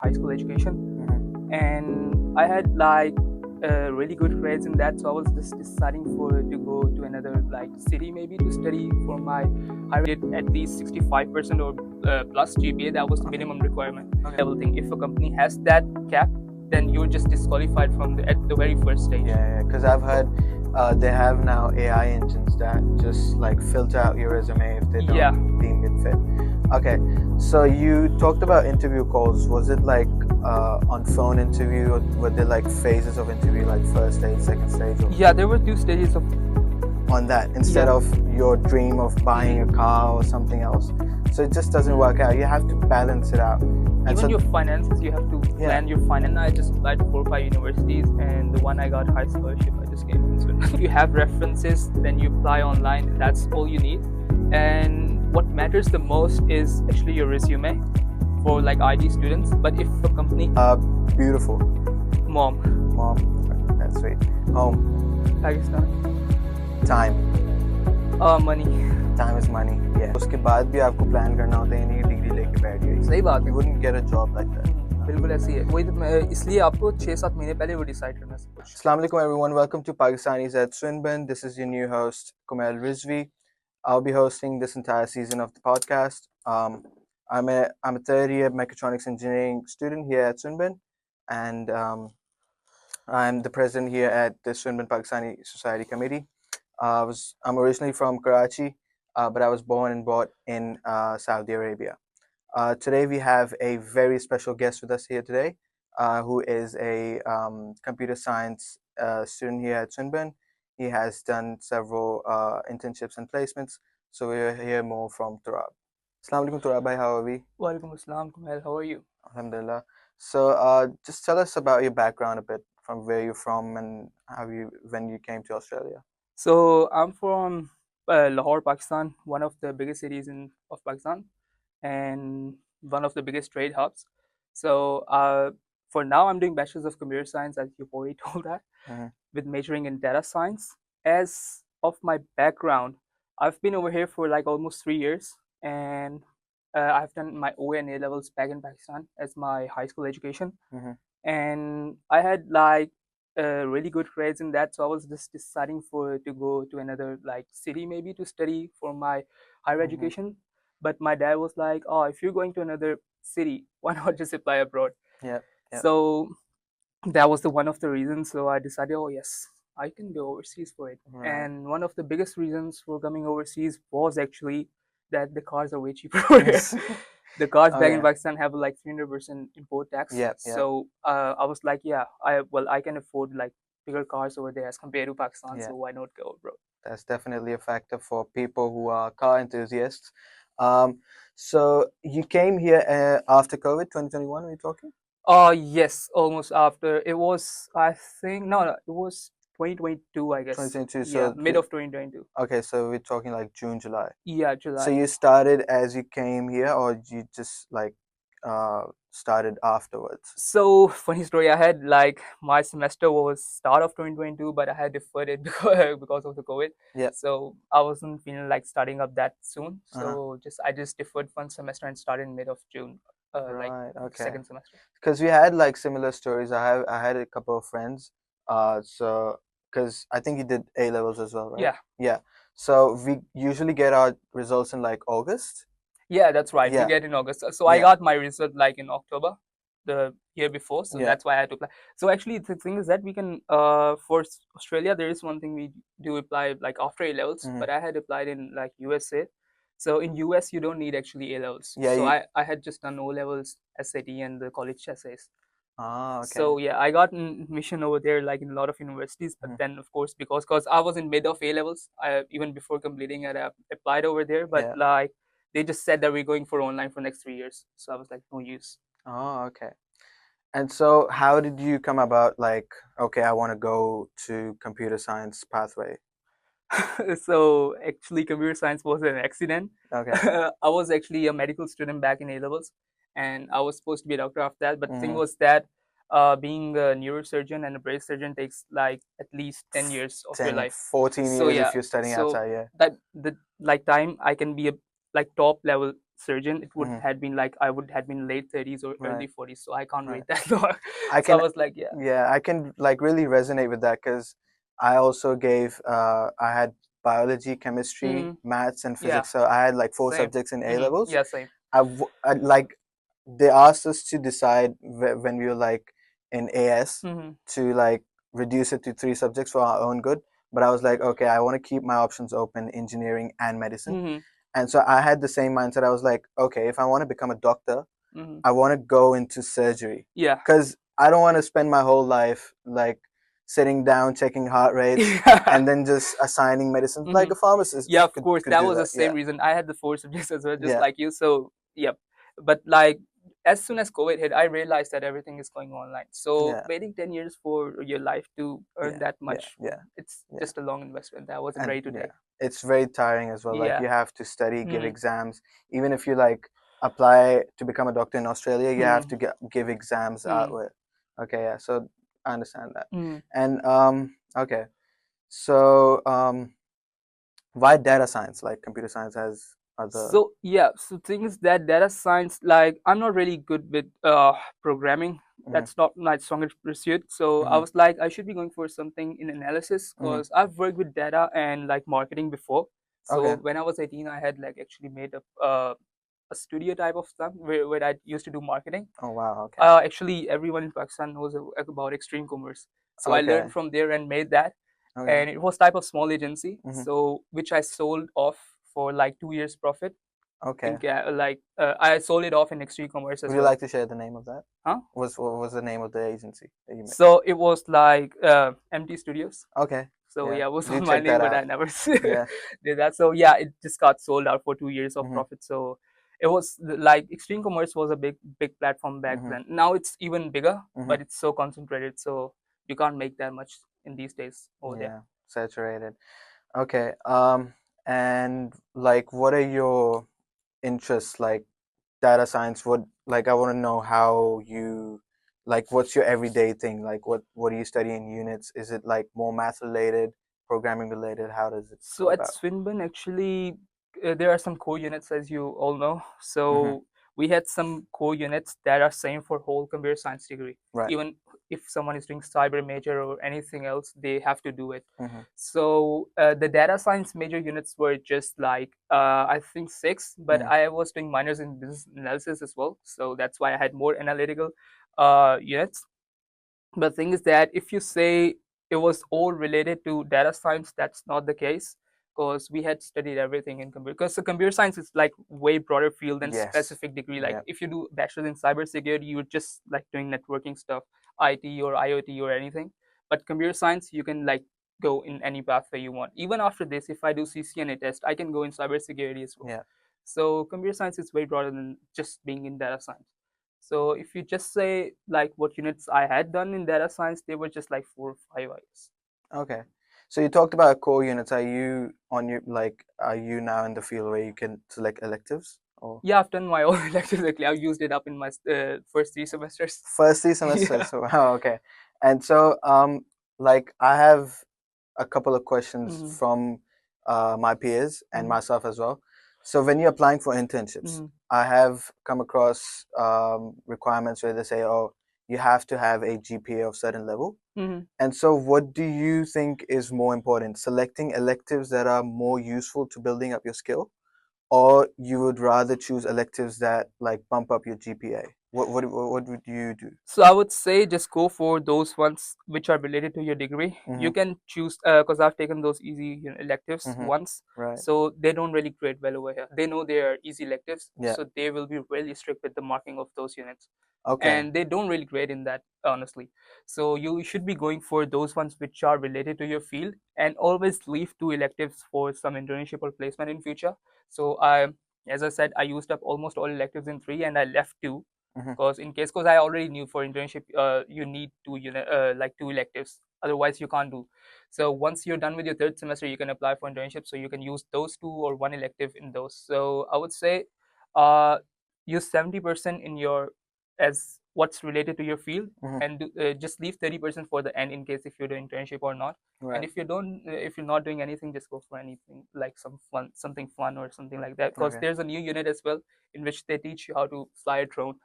high school education, Mhm. and I had like really good grades in that, so I was just deciding to go to another like city maybe to study for my higher at least 65% or plus GPA. That was the minimum requirement. Level thing. If a company has that cap, then you're just disqualified from at the very first stage. Yeah, because I've heard they have now AI engines that just like filter out your resume if they don't deem it fit. Okay, so you talked about interview calls. Was it like on phone interview, or were there like phases of interview, like first stage, second stage? Or Yeah, there were 2 stages of on that instead of your dream of buying a car or something else. So it just doesn't work out. You have to balance it out. And even so, your finances, you have to plan your finance. I just applied to 4 or 5 universities, and the one I got high scholarship, I just gave it. So if you have references, then you apply online. That's all you need. And what matters the most is actually your resume for like IG students. But if a company beautiful. Mom, That's sweet. Home. Pakistani. Time. Money. Time is money. Yeah. उसके बाद भी आपको plan करना होता है, नहीं degree लेके बैठ गए. सही बात है. You wouldn't get a job like that. बिल्कुल ऐसी है. वही तो इसलिए आपको 6-7 महीने पहले वो decide करना सब कुछ. Assalamu alaikum everyone. Welcome to Pakistanis at Swinburne. This is your new host Kumail Rizvi. I'll be hosting this entire season of the podcast. I'm a third year mechatronics engineering student here at Swinburne, and I'm the president here at the Swinburne Pakistani Society Committee. I'm originally from Karachi, but I was born and brought in Saudi Arabia. Today we have a very special guest with us here today, who is a computer science student here at Swinburne. He has done several internships and placements, so we'll hear more from Turab. Assalamu alaikum Turab bhai, how are we? Walaikum assalam, Kumail, how are you? Alhamdulillah. So just tell us about your background a bit, from where you're from and when you came to Australia. So I'm from Lahore, Pakistan, one of the biggest cities of Pakistan, and one of the biggest trade hubs. So for now, I'm doing Bachelor's of Computer Science, as you've already told that, with majoring in data science. As of my background, I've been over here for like almost 3 years, and I've done my OA and A levels back in Pakistan as my high school education, and I had like really good grades in that, so I was just deciding to go to another like city maybe to study for my higher education. But my dad was like, "Oh, if you're going to another city, why not just apply abroad?" Yeah. So that was one of the reasons. So I decided, oh yes, I can go overseas for it. Right. And one of the biggest reasons for coming overseas was actually that the cars are way cheaper over here. The cars back in Pakistan have like 300% import tax. So I was like, yeah, I can afford like bigger cars over there as compared to Pakistan. So why not go abroad? That's definitely a factor for people who are car enthusiasts. So you came here after COVID, 2021, are you talking? Yes, almost after. It was, I think, no, it was 2022, I guess. 2022, Yeah, so mid of 2022. Okay, so we're talking like June, July. Yeah, July. So you started as you came here, or you just like started afterwards? So funny story. I had like my semester was start of 2022, but I had deferred it because of the COVID. Yeah. So I wasn't feeling like starting up that soon. So I just deferred one semester and started in mid of June. Right. Like Okay. second semester. Because we had like similar stories. I had a couple of friends. So because I think you did A levels as well, right? Yeah. Yeah. So we usually get our results in like August. Yeah, that's right. Yeah. We get in August. So I got my result like in October, the year before. So that's why I had to apply. So actually, the thing is that we can for Australia, there is one thing we do apply like after A levels, but I had applied in like USA. So in US, you don't need actually A levels. Yeah, so I had just done O levels, SAT, and the college essays. Ah, okay. So yeah, I got an admission over there like in a lot of universities, but then of course because I was in mid of A levels, I even before completing it, I applied over there, but like they just said that we're going for online for next 3 years. So I was like, no use. Oh, okay. And so how did you come about like, okay, I want to go to computer science pathway? So actually computer science was an accident. Okay. I was actually a medical student back in A levels, and I was supposed to be a doctor after that, but the thing was that being a neurosurgeon and a brain surgeon takes like at least 10 years of your life. 14 years if you're studying outside, yeah. That the like time I can be a like top level surgeon, it would Mhm. had been like I would had been late 30s or Right. early 40s, so I can't Right. wait that long. I So I can, was like, yeah. yeah, I can like really resonate with that because I also gave, I had biology, chemistry, Hmm. maths, and Yeah, physics. So I had like four same. subjects in A Hmm. levels. Yeah, same. I like they asked us to decide when we were like in AS Hmm. to like reduce it to three subjects for our own good. But I was like, okay, I want to keep my options open, engineering and medicine. Hmm. And so I had the same mindset. I was like, okay, if I want to become a doctor, Hmm. I want to go into surgery Yeah. because I don't want to spend my whole life like sitting down checking heart rates Yeah. and then just assigning medicines like Hmm. a pharmacist Yeah, of could, course. could That do was the that. Yeah, same reason. I had the four subjects as well, just yeah, like you. So, yep. But like, as soon as COVID hit, I realized that everything is going online. So, yeah, waiting 10 years for your life to earn yeah, that yeah, much, yeah, it's yeah. just a long investment that I wasn't And ready to yeah, take. it's very tiring as well. Like Yeah. you have to study, give Hmm. exams. Even if you like apply to become a doctor in Australia, you have Hmm. to give exams out Hmm. with. Okay, yeah. So I understand that. Hmm. And okay. So why data science? Like computer science has other. So yeah, so things that data science, like I'm not really good with programming. Mhm, That's not my strongest pursuit. So I mhm, was like, I should be going for something in analysis mhm. because I've worked with data and like marketing before. So Okay. when I was 18, I had like actually made a studio type of stuff where I used to do marketing. Oh wow. Okay. Actually, everyone in Pakistan knows about extreme commerce. So I learned Okay. from there and made that, Okay. and it was type of small agency. Mhm. So which I sold off for like 2 years profit. Okay. I sold it off in extreme commerce Would as you well. like to share the name of that? Huh? What was the name of the agency that you made? So it was like MT Studios. Okay. So Yeah. yeah, it was Do on my check name, that but out. I never Yeah. did that. So yeah, it just got sold out for 2 years of Mhm. profit. So it was like extreme commerce was a big platform back Mhm. then. Now it's even bigger, Mhm. but it's so concentrated. So you can't make that much in these days over there. Yeah. Saturated. Okay. And like, what are your interests? Like data science. What like I want to know how you like. What's your everyday thing? Like, what do you study in units? Is it like more math related, programming related? How does it So go at about? Swinburne, actually, there are some core units, as you all know. Mhm. So we had some core units that are same for whole computer science degree. Right. Even if someone is doing cyber major or anything else, they have to do it. Mhm. So the data science major units were just like I think six, but Mhm. I was doing minors in business analysis as well. So that's why I had more analytical units. But the thing is that if you say it was all related to data science, that's not the case because we had studied everything in computer. Because the computer science is like way broader field than Yes. specific degree. Like Yeah. if you do bachelor's in cybersecurity, you're just like doing networking stuff, IT or IoT or anything. But computer science, you can like go in any pathway you want. Even after this, if I do CCNA test, I can go in cybersecurity as well. Yeah. So computer science is way broader than just being in data science. So if you just say like what units I had done in data science, they were just like 4 or 5, I guess. Okay. So you talked about core units. Are you on your like are you now in the field where you can select electives or Yeah, I've done my own electives. Actually, I've used it up in my first 3 semesters. first three Yeah. semesters? Wow, okay. And so like I have a couple of questions Hmm. from my peers and Hmm. myself as well. So when you're applying for internships, Hmm. I have come across requirements where they say, oh, you have to have a GPA of certain level. Hmm. And so, what do you think is more important? Selecting electives that are more useful to building up your skill, or you would rather choose electives that like bump up your GPA? What would you do? So I would say just go for those ones which are related to your degree. Mm-hmm. You can choose because I've taken those easy electives Mm-hmm. once, Right. so they don't really grade well over here. They know they are easy electives, Yeah. so they will be really strict with the marking of those units, Okay. and they don't really grade in that honestly. So you should be going for those ones which are related to your field, and always leave 2 electives for some internship or placement in future. So as I said, I used up almost all electives in three, and I left two Mm-hmm. because I already knew for internship you need like 2 electives, otherwise you can't do. So once you're done with your third semester, you can apply for internship, so you can use those two or one elective in those. So I would say uh, use 70% in your as what's related to your field, Hmm. and just leave 30% for the end in case if you do internship or not. And Right. if you're not doing anything, just go for anything like something fun or something like that, because Okay. there's a new unit as well in which they teach you how to fly a drone.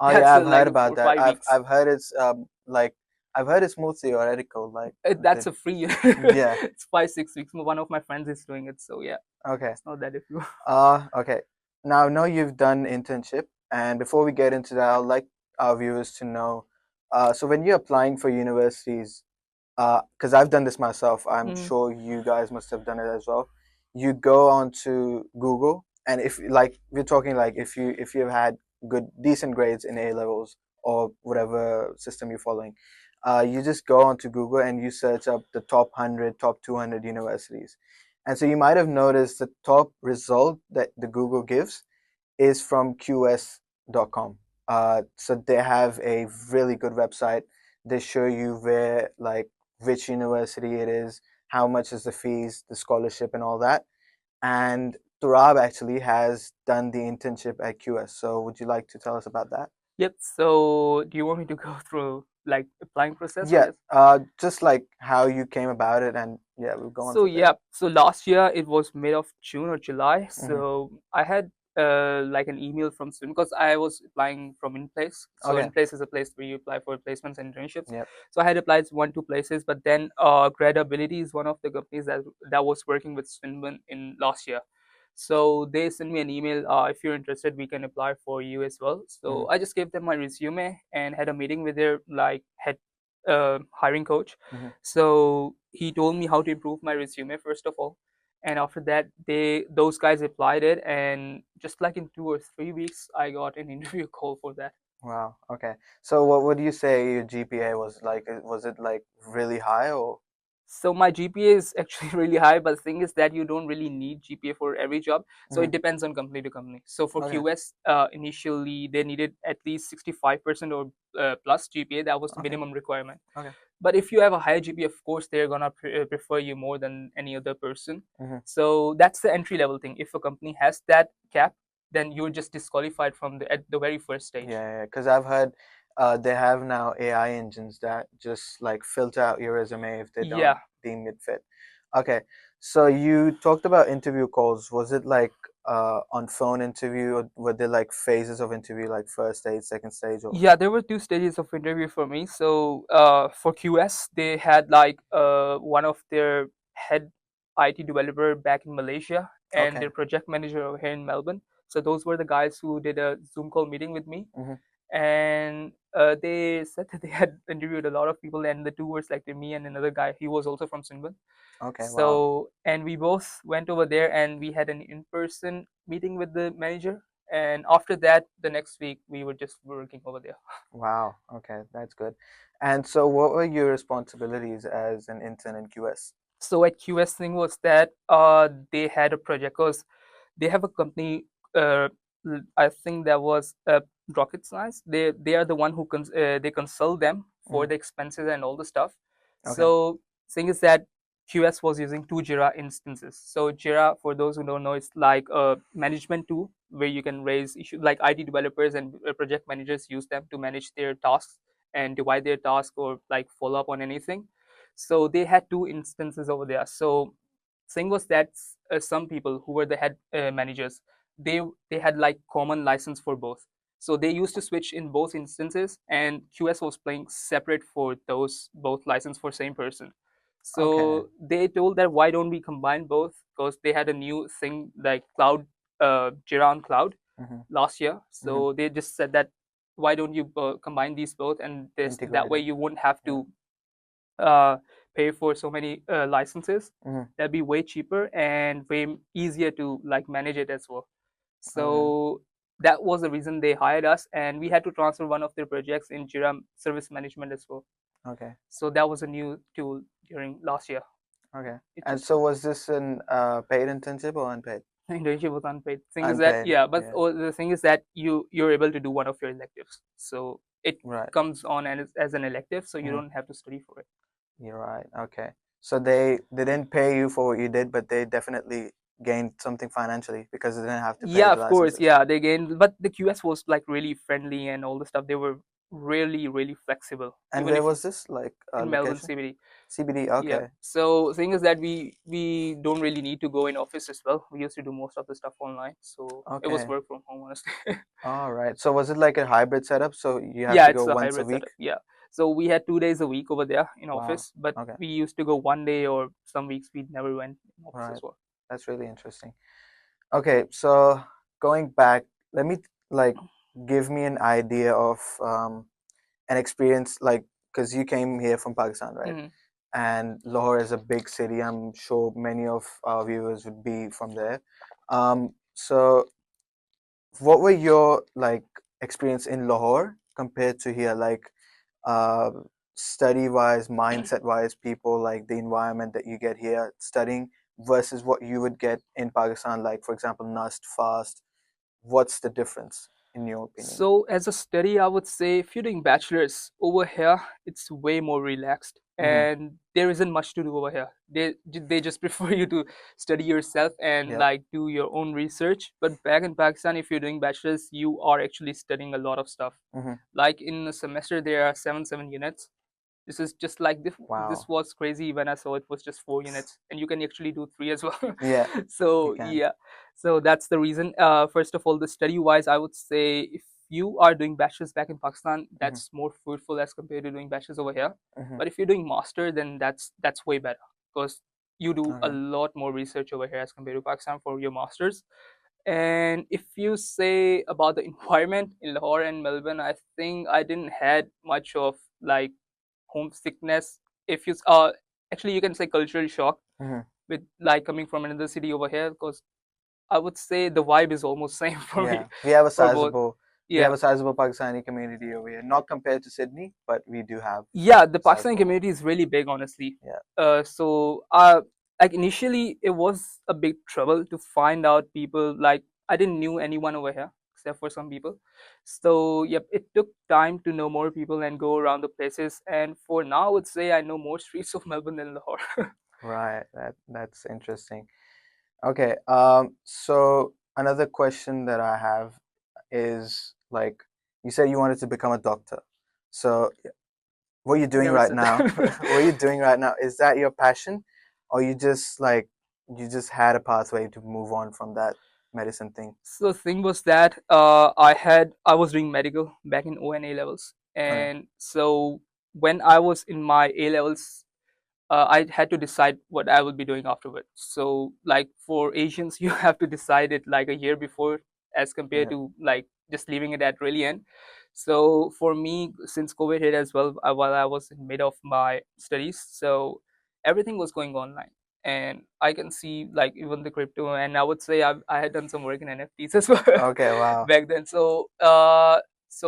Oh That's yeah, I've like heard about for that. five I've weeks I've heard it's like I've heard it's more theoretical. Like That's the a free unit. yeah. It's 5 6 weeks. One of my friends is doing it, so yeah, Okay. it's not that difficult. Okay. Now I know you've done internship, and before we get into that, I'd like our viewers to know. So when you're applying for universities, because I've done this myself, I'm Mm, sure you guys must have done it as well. You go onto Google, and if like we're talking like if you've had good decent grades in A levels or whatever system you're following, you just go onto Google and you search up the top 100, top 200 universities. And so you might have noticed the top result that the Google gives is from QS.com. So they have a really good website. They show you where, like, which university it is, how much is the fees, the scholarship, and all that. And Turab actually has done the internship at QS. So would you like to tell us about that? yep. So do you want me to go through like applying process or Yeah, just? just like how you came about it, and yeah, we'll go on So from there. yeah, so last year it was mid of June or July. Hmm. So I had like an email from Swinburne because I was applying from In Place. So Okay. In Place is a place where you apply for placements and internships. Yep. So I had applied one two places, but then Credibility is one of the companies that was working with Swinburne in last year. So they sent me an email. If you're interested, we can apply for you as well. Hmm. So I just gave them my resume and had a meeting with their like head hiring coach. Hmm. So he told me how to improve my resume first of all, and after that those guys applied it, and just like in 2 or 3 weeks I got an interview call for that. Wow. Okay. So what would you say your GPA was like? Was it like really high or? So my GPA is actually really high, but the thing is that you don't really need GPA for every job. So Hmm. it depends on company to company. So for Okay. QS, initially they needed at least 65% or plus GPA. That was the Okay. minimum requirement. Okay. But if you have a higher GPA, of course they're gonna prefer you more than any other person. Hmm. So that's the entry level thing. If a company has that cap, then you're just disqualified from the at the very first stage. Yeah, because I've heard they have now AI engines that just like filter out your resume if they don't Yeah, deem it fit. Okay. So you talked about interview calls. Was it like on phone interview, or were there like phases of interview, like first stage, second stage, or? yeah, there were two stages of interview for me. So for QS, they had like one of their head IT developer back in Malaysia and Okay. their project manager over here in Melbourne. So those were the guys who did a Zoom call meeting with me, Hmm. and they said that they had interviewed a lot of people, and the two were selected, me and another guy. He was also from Swinburne. Okay. Wow. So, and we both went over there and we had an in-person meeting with the manager. And after that, the next week we were just working over there. Wow. Okay, that's good. And so, what were your responsibilities as an intern in QS? So at QS thing was that they had a project because they have a company. Uh, I think that was Rocket Science. They are the one who they consult them for Hmm. the expenses and all the stuff. Okay. So thing is that QS was using two Jira instances. So Jira, for those who don't know, it's like a management tool where you can raise issues like IT developers and project managers use them to manage their tasks and divide their task or like follow up on anything. So they had two instances over there. So thing was that some people who were the head managers, they they had like common license for both. So they used to switch in both instances, and QS was playing separate for those both license for same person. Okay. So they told that why don't we combine both, because they had a new thing like cloud, Jira on cloud Hmm. last year. Hmm. So they just said that why don't you combine these both, and this that way Integrated. you won't have Yeah. to pay for so many licenses. Hmm. That'd be way cheaper and way easier to like manage it as well. Okay. So that was the reason they hired us, and we had to transfer one of their projects in Jira Service Management as well. Okay. So that was a new tool during last year. Okay. It And just so, was this an paid internship or unpaid? internship was unpaid. Thing is that Unpaid. yeah, but Yeah. the thing is that you're able to do one of your electives, so it Right. comes on as an elective, so you Hmm. don't have to study for it. You're right. Okay. So they didn't pay you for what you did, but they definitely gained something financially because they didn't have to pay Yeah, the of course. licenses. Yeah, they gained, but the QS was like really friendly and all the stuff. They were really flexible. And Even where if was this, like, in Melbourne location? CBD. CBD. Yeah. Okay. So thing is that we don't really need to go in office as well. We used to do most of the stuff online, so it was Okay. work from home honestly. All right. So was it like a hybrid setup? So you have Yeah, to go it's a once a hybrid week? setup. Yeah. So we had 2 days a week over there in Wow. office, but Okay. we used to go one day, or some weeks we never went in office Right. as well. That's really interesting. Okay, so going back, let me like give me an idea of an experience, like, because you came here from Pakistan, right? Hmm. And Lahore is a big city. I'm sure many of our viewers would be from there. So what were your like experience in Lahore compared to here? Like, uh, study wise, mindset wise, people, like the environment that you get here studying versus what you would get in Pakistan, like for example, Nust, Fast. What's the difference in your opinion? So as a study, I would say if you're doing bachelor's over here, it's way more relaxed, Mm-hmm. and there isn't much to do over here. They just prefer you to study yourself and Yep. like do your own research. But back in Pakistan, if you're doing bachelor's, you are actually studying a lot of stuff. Mm-hmm. Like in a semester, there are seven units. This is just like this Wow. was crazy when I saw it was just 4 units, and you can actually do three as well. Yeah, you So can. yeah, so that's the reason. First of all, the study wise, I would say if you are doing bachelor's back in Pakistan, Mm-hmm. that's more fruitful as compared to doing bachelor's over here. Mm-hmm. But if you're doing master, then that's way better, because you do a Okay. lot more research over here as compared to Pakistan for your masters. And if you say about the environment in Lahore and Melbourne, I think I didn't had much of like homesickness. If you actually you can say cultural shock Mm-hmm. with like coming from another city over here, because I would say the vibe is almost same for me Yeah, we have a for both. sizable we Yeah. have a sizable Pakistani community over here. Not compared to Sydney, but we do have Yeah, the a Pakistani sizable one. community is really big, honestly. Yeah. So like initially it was a big trouble to find out people. Like I didn't knew anyone over here except for some people. So yep, it took time to know more people and go around the places. And for now, I would say I know more streets of Melbourne than Lahore. Right. That's interesting. Okay. So another question that I have is, like, you said you wanted to become a doctor. So what you're doing Never right said now, what you're that. doing right now, is that your passion, or you just had a pathway to move on from that medicine thing? So the thing was that I was doing medical back in ONA levels, Okay. and so when I was in my A levels, I had to decide what I will be doing afterward. So, like for Asians, you have to decide it like a year before, as compared Yeah. to like just leaving it at really end. So for me, since COVID hit as well, while I was in mid of my studies, so everything was going online, and I can see like even the crypto, and I would say I had done some work in NFTs as well Okay. Wow. back then. So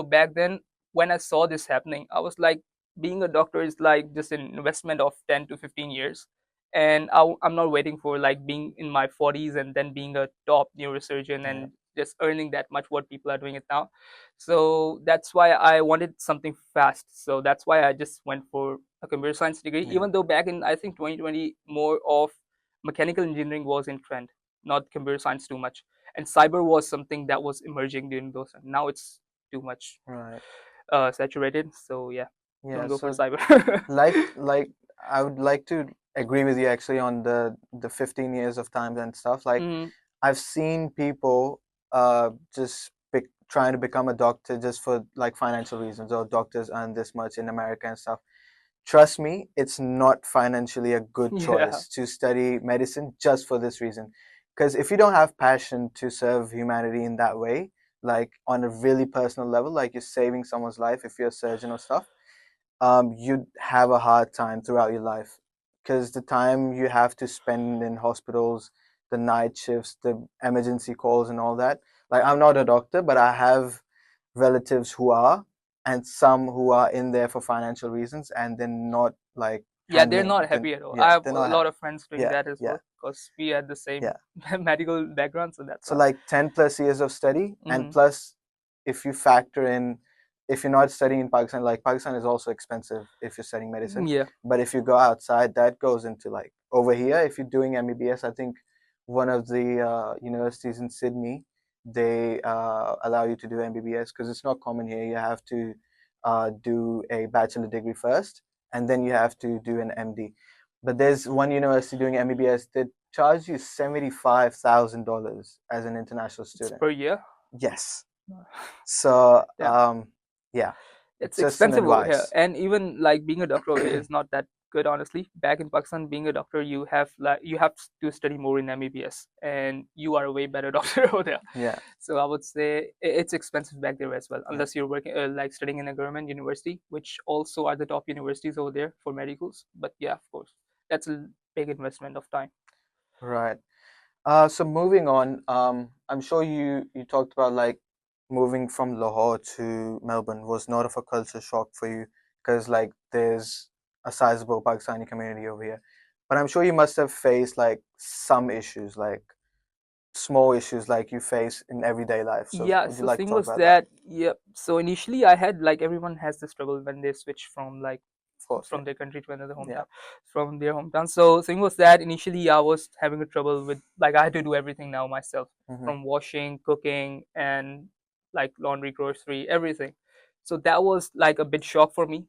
back then when I saw this happening, I was like, being a doctor is like just an investment of 10 to 15 years, and I'm not waiting for like being in my 40s and then being a top neurosurgeon Yeah. and just earning that much what people are doing it now. So that's why I wanted something fast, so that's why I just went for a computer science degree, Yeah. even though back in I think 2020 more of mechanical engineering was in trend, not computer science too much, and cyber was something that was emerging during those times. Now it's too much Right. saturated, so yeah, Yeah. don't go for So cyber. like I would like to agree with you actually on the 15 years of time and stuff. Like, Mm, I've seen people just trying to become a doctor just for like financial reasons, or doctors earn this much in America and stuff. Trust me, it's not financially a good yeah, choice to study medicine just for this reason. Because if you don't have passion to serve humanity in that way, like on a really personal level, like you're saving someone's life if you're a surgeon or stuff, you'd have a hard time throughout your life, because the time you have to spend in hospitals, the night shifts, the emergency calls, and all that. Like, I'm not a doctor, but I have relatives who are, and some who are in there for financial reasons, and they're not like yeah, they're handling. not happy at all. I Yeah, have they're a not lot happy. of friends doing Yeah, that as yeah, well, because we had the same yeah. medical background, so that's So why. like 10 plus years of study, and Mm, plus, if you factor in, if you're not studying in Pakistan, like Pakistan is also expensive if you're studying medicine, yeah, but if you go outside, that goes into, like, over here, if you're doing MBBS, I think one of the universities in Sydney, they allow you to do MBBS because it's not common here. You have to do a bachelor degree first, and then you have to do an MD. But there's one university doing MBBS that charge you $75,000 as an international It's student. per year. Yes. So Damn. yeah, It's just an expensive over here, advice. and even like being a doctor over here is not that good, honestly. Back in Pakistan, being a doctor, you have to study more in MBBS, and you are a way better doctor over there. Yeah. So I would say it's expensive back there as well, Yeah. unless you're working like studying in a government university, which also are the top universities over there for medicals. But yeah, of course, that's a big investment of time. Right. So moving on, I'm sure you talked about like moving from Lahore to Melbourne was not of a culture shock for you because like there's a sizable Pakistani community over here, but I'm sure you must have faced like some issues, like small issues like you face in everyday life. So Yeah, would you so like to thing talk was about that? that, yeah, so initially I had, like, everyone has this struggle when they switch from like Of course, from their country to another yeah, hometown, from their hometown. So thing was that initially I was having a trouble with, like, I had to do everything now myself, yeah. Mm-hmm. from washing, cooking, and like laundry, grocery, everything. So that was like a bit shock for me.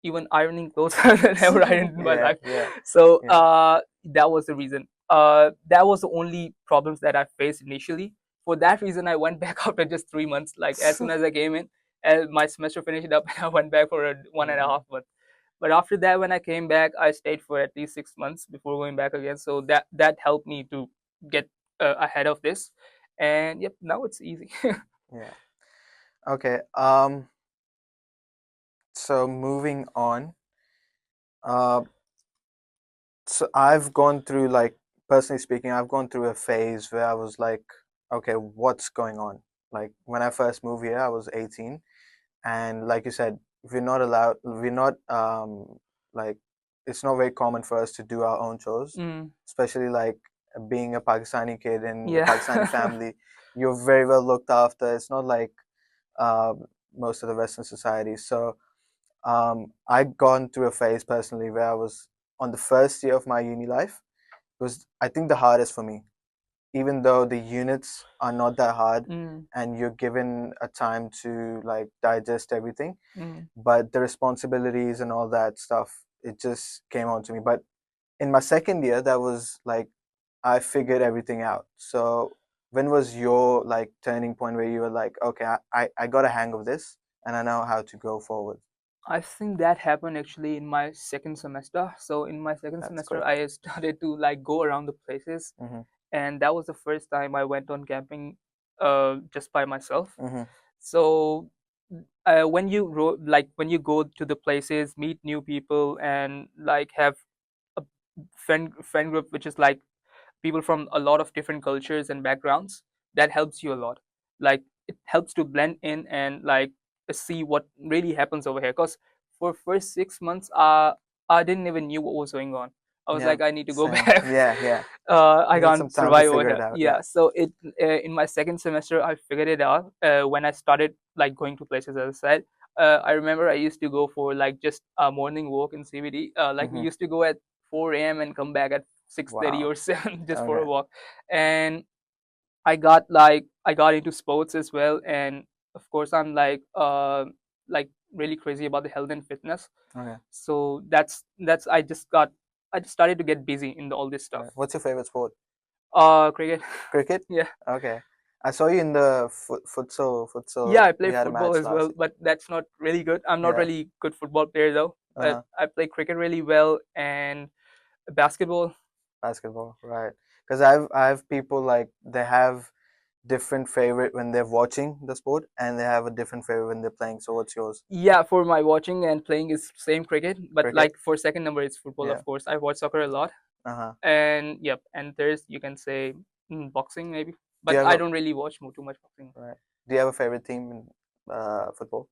Even ironing clothes I never ironed in my Yeah, life. yeah, So yeah. that was the reason. That was the only problems that I faced initially. For that reason, I went back after just 3 months. Like, as soon as I came in, my semester finished up, and I went back for a one and a Mm-hmm. half month. But after that, when I came back, I stayed for at least 6 months before going back again. So that helped me to get ahead of this. And yep, now it's easy. Yeah. Okay. So moving on. Uh, so I've gone through like personally speaking, I've gone through a phase where I was like, okay, what's going on? Like when I first moved here, I was 18, and like you said, we're not like it's not very common for us to do our own chores, Mm, especially like being a Pakistani kid in a Pakistani yeah. family. You're very well looked after. It's not like um, most of the Western societies. So I'd gone through a phase personally where I was on the first year of my uni life. It was, I think, the hardest for me, even though the units are not that hard Mm, and you're given a time to like digest everything, mm. but the responsibilities and all that stuff, it just came on to me. But in my second year, that was like I figured everything out. So when was your like turning point where you were like, okay, I got a hang of this and I know how to go forward? I think that happened actually in my second semester. So in my second That's semester, great. I started to like go around the places, Mm-hmm. and that was the first time I went on camping, just by myself. Mm-hmm. So when you go to the places, meet new people, and like have a friend group, which is like people from a lot of different cultures and backgrounds, that helps you a lot. Like, it helps to blend in and like see what really happens over here, because for first 6 months I didn't even knew what was going on. I was Yeah, like, I need to go same. back. Yeah, yeah. I You need some can't time to survive over figure it here. out. Yeah. Yeah, so it in my second semester I figured it out when I started like going to places, as I said. I remember I used to go for like just a morning walk in CBD. Like, we Mm-hmm. used to go at 4 a.m. and come back at 6:30 Wow. or 7 just for a Okay. walk. And I got into sports as well, and of course I'm like really crazy about the health and fitness. Okay. So that's I just started to get busy in all this stuff. Right. What's your favorite sport? Cricket. Cricket? Yeah. Okay. I saw you in the Yeah, futsal. I We play had a football match as last well, year. but that's not really good. I'm not Yeah. really good football player though, but Uh-huh. I play cricket really well, and basketball. Basketball, right. Because I have people like they have different favorite when they're watching the sport and they have a different favorite when they're playing. So what's yours? Yeah, for my watching and playing is same cricket, but Cricket? like for second number it's football, Yeah. of course. I watch soccer a lot. Uh-huh. And yep, and there's, you can say, boxing maybe, Do you but have I a don't really watch too much boxing. right? Do you have a favorite team in football?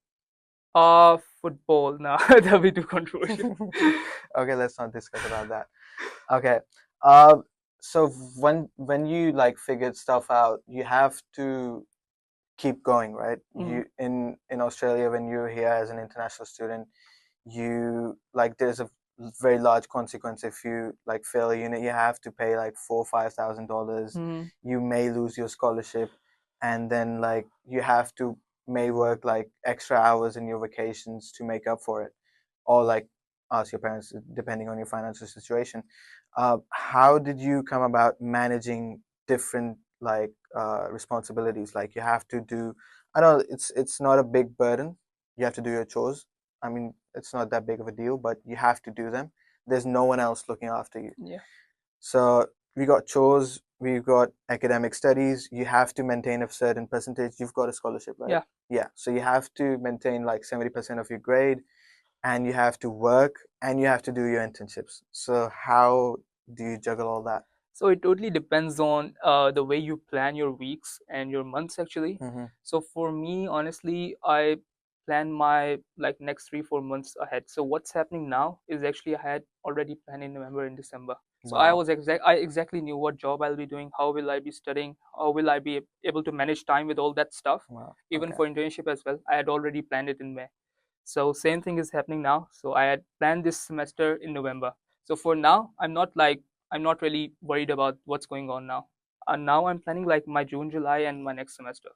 Football, no. That'll be too controversial. Okay, let's not discuss about that. Okay. Um, so when you like figured stuff out, you have to keep going, right? Mm, You in Australia when you're here as an international student, you like there's a very large consequence if you like fail a unit. You have to pay like $4,000 or $5,000. mm, You may lose your scholarship, and then like you have to may work like extra hours in your vacations to make up for it, or like ask your parents, depending on your financial situation. How did you come about managing different like responsibilities? Like you have to do, I know it's not a big burden. You have to do your chores. I mean, it's not that big of a deal, but you have to do them. There's no one else looking after you. Yeah. So we got chores, we've got academic studies. You have to maintain a certain percentage. You've got a scholarship, right? Yeah. Yeah. So you have to maintain like 70% of your grade, and you have to work, and you have to do your internships. So how do you juggle all that? So it totally depends on the way you plan your weeks and your months actually. Mm-hmm. So for me, honestly, I plan my like next 3 4 months ahead. So what's happening now is actually I had already planned in November and December. So Wow. I exactly knew what job I'll be doing, how will I be studying, how will I be able to manage time with all that stuff. Wow. Even Okay. for internship as well, I had already planned it in May. So same thing is happening now. So I had planned this semester in November. So for now, I'm not really worried about what's going on now. And now I'm planning like my June, July, and my next semester.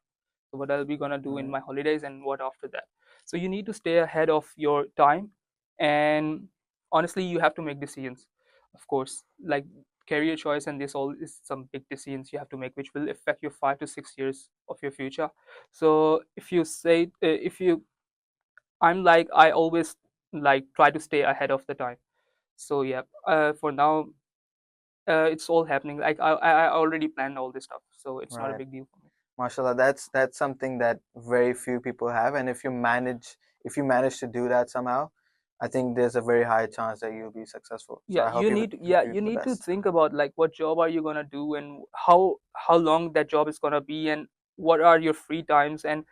So what I'll be gonna do in Right. my holidays and what after that. So you need to stay ahead of your time, and honestly, you have to make decisions. Of course, like career choice and this all is some big decisions you have to make, which will affect your 5 to 6 years of your future. So if you I'm like I always like try to stay ahead of the time. So yeah, for now, it's all happening. Like I already planned all this stuff, so it's not a Right. big deal for me. Mashallah, that's something that very few people have, and if you manage to do that somehow, I think there's a very high chance that you'll be successful. So Yeah, I hope yeah, you you the need to best. think about like what job are you gonna do and how long that job is gonna be and what are your free times and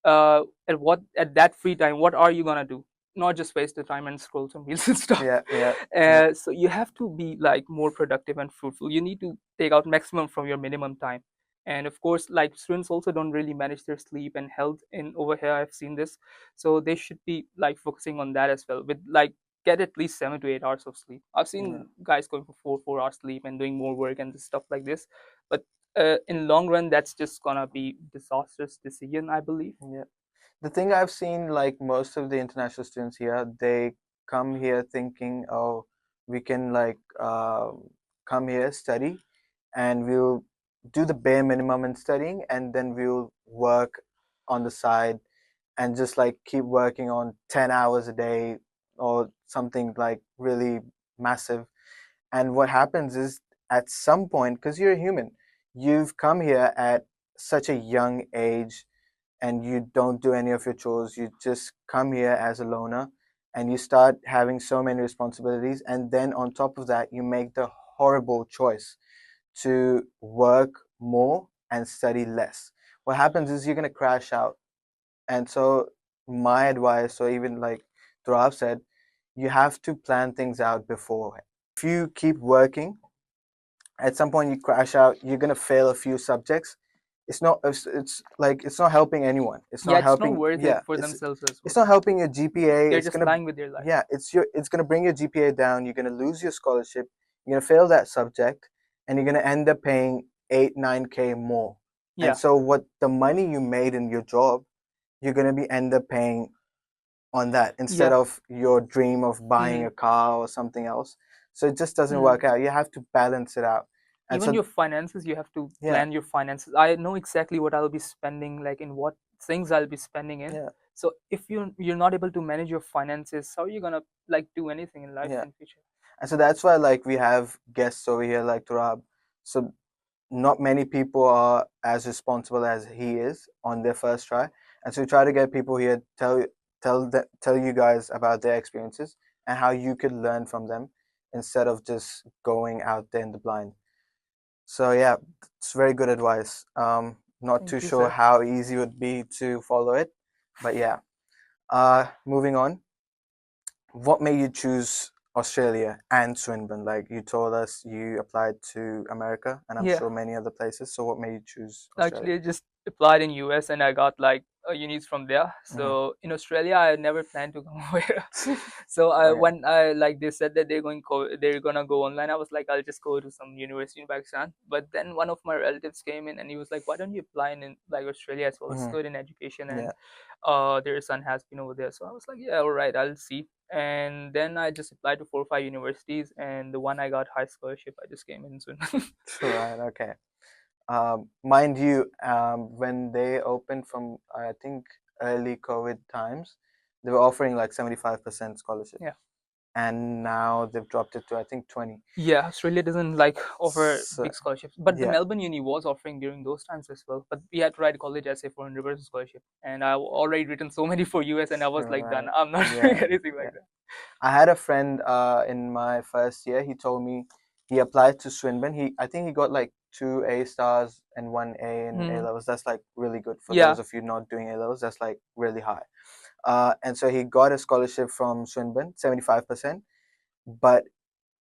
at that free time what are you gonna do, not just waste the time and scroll some reels and stuff. Yeah, yeah, yeah, So you have to be like more productive and fruitful. You need to take out maximum from your minimum time. And of course, like students also don't really manage their sleep and health in over here, I've seen this. So they should be like focusing on that as well, with like get at least 7 to 8 hours of sleep. I've yeah, seen guys going for 4 hours sleep and doing more work and stuff like this. But in long run, that's just gonna be disastrous decision, I believe. yeah. The thing I've seen, like most of the international students here, they come here thinking, oh, we can like come here, study, and we'll do the bare minimum in studying, and then we'll work on the side and just like keep working on 10 hours a day or something like really massive. And what happens is at some point, because you're a human, you've come here at such a young age and you don't do any of your chores. You just come here as a loner and you start having so many responsibilities. And then on top of that, you make the horrible choice to work more and study less. What happens is you're going to crash out. And so, my advice, or even like Turab said, you have to plan things out beforehand. If you keep working, at some point you crash out, you're going to fail a few subjects. It's like it's not helping anyone. It's Yeah, not it's not helping, worth it yeah, for themselves as it's well. not helping your GPA. They're It's just going to, lying with their life. yeah, it's going to bring your GPA down. You're going to lose your scholarship. You're going to fail that subject, and you're going to end up paying 8 9K more. And Yeah. so what the money you made in your job, you're going to be end up paying on that instead Yeah. of your dream of buying Hmm. a car or something else. So it just doesn't Hmm. work out. You have to balance it out. And Even so your finances, you have to yeah, plan your finances. I know exactly what I'll be spending, like in what things I'll be spending in. yeah, So if you're not able to manage your finances, how are you gonna like do anything in life yeah. in future? And so that's why like we have guests over here like Turab. So not many people are as responsible as he is on their first try. And so we try to get people here tell you guys about their experiences and how you could learn from them instead of just going out there in the blind. So yeah, it's very good advice. Not too Thank you, sure sir. how easy it would be to follow it, but yeah. Moving on. What made you choose Australia and Swinburne. Like you told us, you applied to America, and I'm Yeah. sure many other places. So what made you choose Australia? Actually, I just applied in US and I got like unis from there. Hmm. So in Australia, I never planned to come over. So Okay. when I like they said that they're gonna go online, I was like, I'll just go to some university in Pakistan. But then one of my relatives came in and he was like, why don't you apply in like Australia as well? It's Hmm. good in education and Yeah. their son has been over there. So I was like, yeah, all right, I'll see. And then I just applied to 4 or 5 universities, and the one I got high scholarship, I just came in soon. Right. Okay. Mind you, when they opened from I think early COVID times, they were offering like 75% scholarship, Yeah. and now they've dropped it to I think 20. Yeah, Australia doesn't like offer So big scholarships, but the yeah. Melbourne Uni was offering during those times as well. But we had to write a college essay for 100% scholarship, and I've already written so many for US, and I was like, done. Right. I'm not doing Yeah. anything Yeah. like that. I had a friend in my first year. He told me he applied to Swinburne. I think he got like two A stars and one A in A Hmm. levels. That's like really good for those Yeah, of you not doing A levels. That's like really high. And so he got a scholarship from Swinburne, 75%. But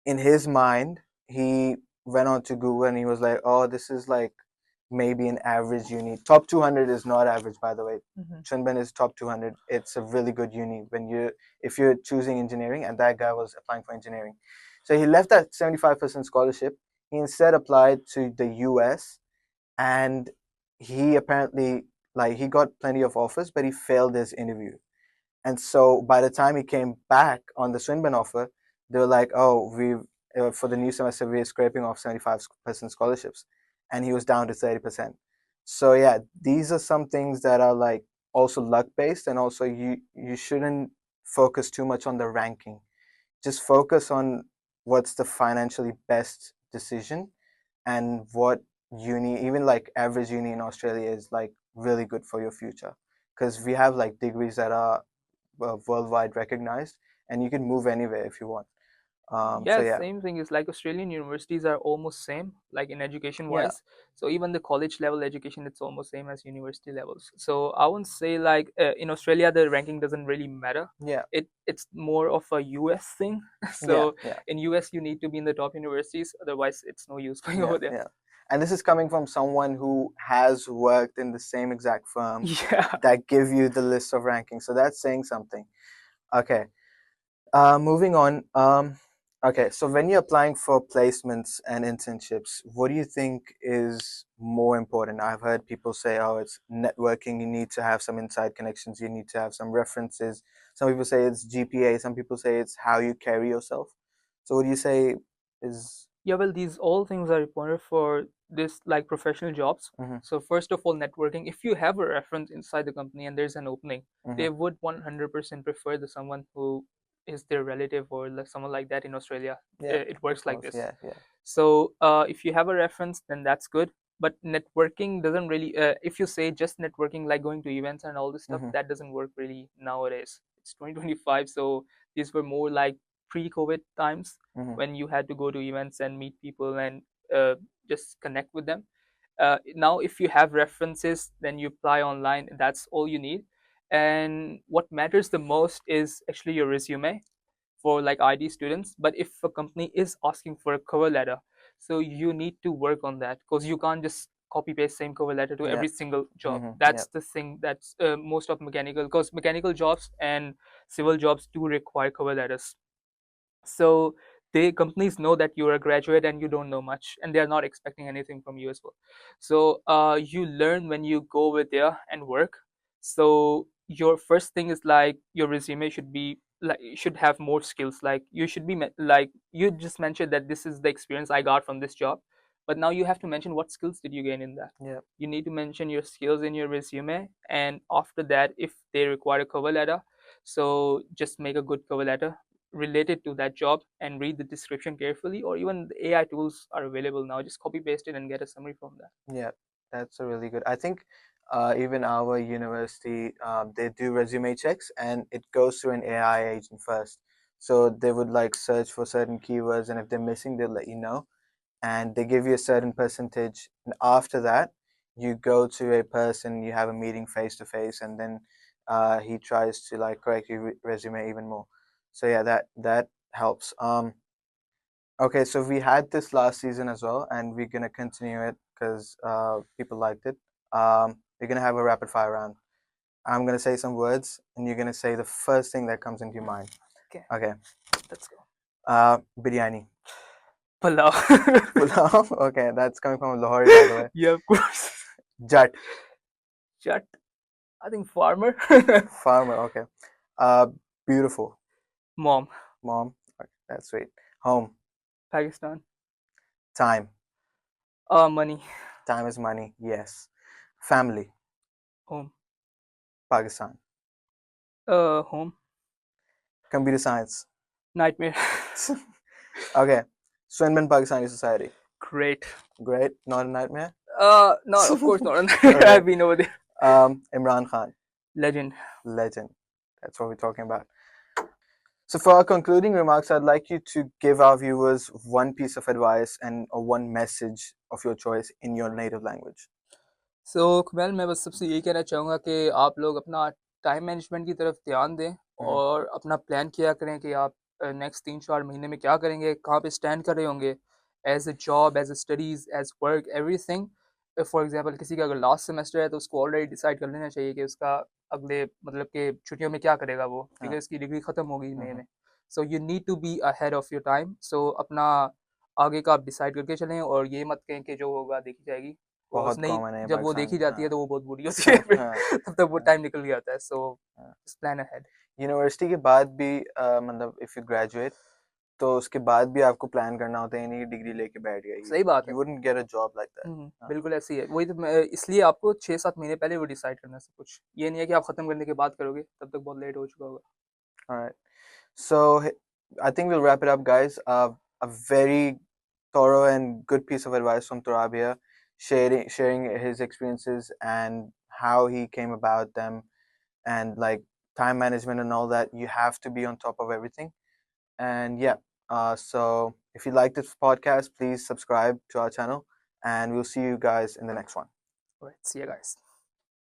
in his mind, he went on to Google and he was like, "Oh, this is like maybe an average uni. Top 200 is not average, by the way. hmm, Swinburne is top 200. It's a really good uni when you if you're choosing engineering, and that guy was applying for engineering. So he left that 75% scholarship. He instead applied to the US, and he apparently like he got plenty of offers, but he failed his interview. And so by the time he came back on the Swinburne offer, they were like, "Oh, we for the new semester we're scraping off 75% scholarships," and he was down to 30%. So yeah, these are some things that are like also luck based, and also you shouldn't focus too much on the ranking. Just focus on what's the financially best decision, and what uni, even like average uni in Australia, is like really good for your future, because we have like degrees that are worldwide recognized, and you can move anywhere if you want. So yeah. yeah. Same thing is like Australian universities are almost same, like in education Yeah. wise. So even the college level education, it's almost same as university levels. So I wouldn't say like in Australia the ranking doesn't really matter. Yeah. It's more of a US thing. Yeah. So Yeah. in US you need to be in the top universities, otherwise it's no use going Yeah. over there. Yeah. And this is coming from someone who has worked in the same exact firm Yeah. that give you the list of rankings, so that's saying something. Okay. Moving on. Okay, so when you're applying for placements and internships, what do you think is more important? I've heard people say, "Oh, it's networking. You need to have some inside connections. You need to have some references." Some people say it's GPA. Some people say it's how you carry yourself. So, what do you say is? Yeah, well, these all things are important for this like professional jobs. Mm-hmm, So first of all, networking. If you have a reference inside the company and there's an opening, mm-hmm. they would 100% prefer the someone who is their relative or like someone like that in Australia. Yeah, It of works like course. this. Yeah, yeah. So if you have a reference, then that's good. But networking doesn't really. If you say just networking, like going to events and all this stuff, Mm-hmm, that doesn't work really nowadays. It's 2025, so these were more like pre-COVID times mm-hmm. when you had to go to events and meet people and just connect with them. Now, if you have references, then you apply online. That's all you need. And what matters the most is actually your resume for like ID students. But if a company is asking for a cover letter, so you need to work on that because you can't just copy paste same cover letter to Yeah. every single job. Mm-hmm, yeah. That's the thing that's most of mechanical, because mechanical jobs and civil jobs do require cover letters. So the companies know that you're a graduate and you don't know much, and they're not expecting anything from you as well. So you learn when you go over there and work. So your first thing is like your resume should be like, you should have more skills. Like you should be like you just mentioned that this is the experience I got from this job, but now you have to mention what skills did you gain in that. Yeah. You need to mention your skills in your resume, and after that, if they require a cover letter, so just make a good cover letter related to that job and read the description carefully, or even the AI tools are available now. Just copy paste it and get a summary from that. Yeah, that's a really good. I think even our university, they do resume checks, and it goes through an AI agent first. So they would like search for certain keywords, and if they're missing, they'll let you know, and they give you a certain percentage. And after that, you go to a person, you have a meeting face to face, and then he tries to like correct your resume even more. So yeah, that helps. Okay, so we had this last season as well, and we're gonna continue it because people liked it. We're gonna have a rapid fire round. I'm gonna say some words, and you're gonna say the first thing that comes into your mind. Okay, Okay. let's go. Biryani. Pulao. Pulao. Okay, that's coming from Lahore, by the way. Yeah, of course. Jat. Chat. I think farmer. Farmer. Okay. Uh, beautiful. Mom. Mom. Okay, that's sweet. Home. Pakistan. Time. Money. Time is money. Yes. Family. Home. Pakistan. Home. Computer science. Nightmare. Okay. Swinburne Pakistani society. Great. Great. Not a nightmare. No, of course not. Okay. I've been over there. Imran Khan. Legend. Legend. That's what we're talking about. So for our concluding remarks, I'd like you to give our viewers one piece of advice and or one message of your choice in your native language. सो कुमैल मैं बस सबसे यही कहना चाहूँगा कि आप लोग अपना टाइम मैनेजमेंट की तरफ ध्यान दें Mhm. और अपना प्लान किया करें कि आप नेक्स्ट 3-4 महीने में क्या करेंगे, कहाँ पे स्टैंड कर रहे होंगे, as a job, as a studies, as work, everything. For example किसी का अगर लास्ट सेमेस्टर है तो उसको ऑलरेडी डिसाइड कर लेना चाहिए कि उसका अगले मतलब कि छुट्टियों में क्या करेगा वो, हाँ. क्योंकि उसकी डिग्री ख़त्म होगी मई Mhm. में। So you need to be ahead of your time. So अपना आगे का आप डिसाइड करके चलें और ये मत कहें कि जो होगा देखी जाएगी। बहुत नहीं, कॉमन है जब वो पाकिस्तान देखी में. जाती है तो वो बहुत बुरी होती है फिर हाँ. तब तक वो हाँ. टाइम निकल जाता है। सो हाँ. Just plan ahead. यूनिवर्सिटी के बाद भी मतलब इफ यू ग्रेजुएट तो उसके बाद भी आपको प्लान करना होता है, यानी कि डिग्री लेके बैठ गए, सही बात है। You wouldn't get a job like that. बिल्कुल ऐसी है। वही तो मैं इसलिए आपको 6-7 महीने पहले वो डिसाइड करना है सब कुछ। ये नहीं है कि आप खत्म करने के बाद करोगे, तब तक बहुत लेट हो चुका होगा। All right. So I think we'll wrap it up, guys. A very thorough and good piece of advice from Turab here, sharing his experiences and how he came about them, and like time management and all that. You have to be on top of everything. And yeah, so if you like this podcast, please subscribe to our channel, and we'll see you guys in the next one. Alright, see you guys.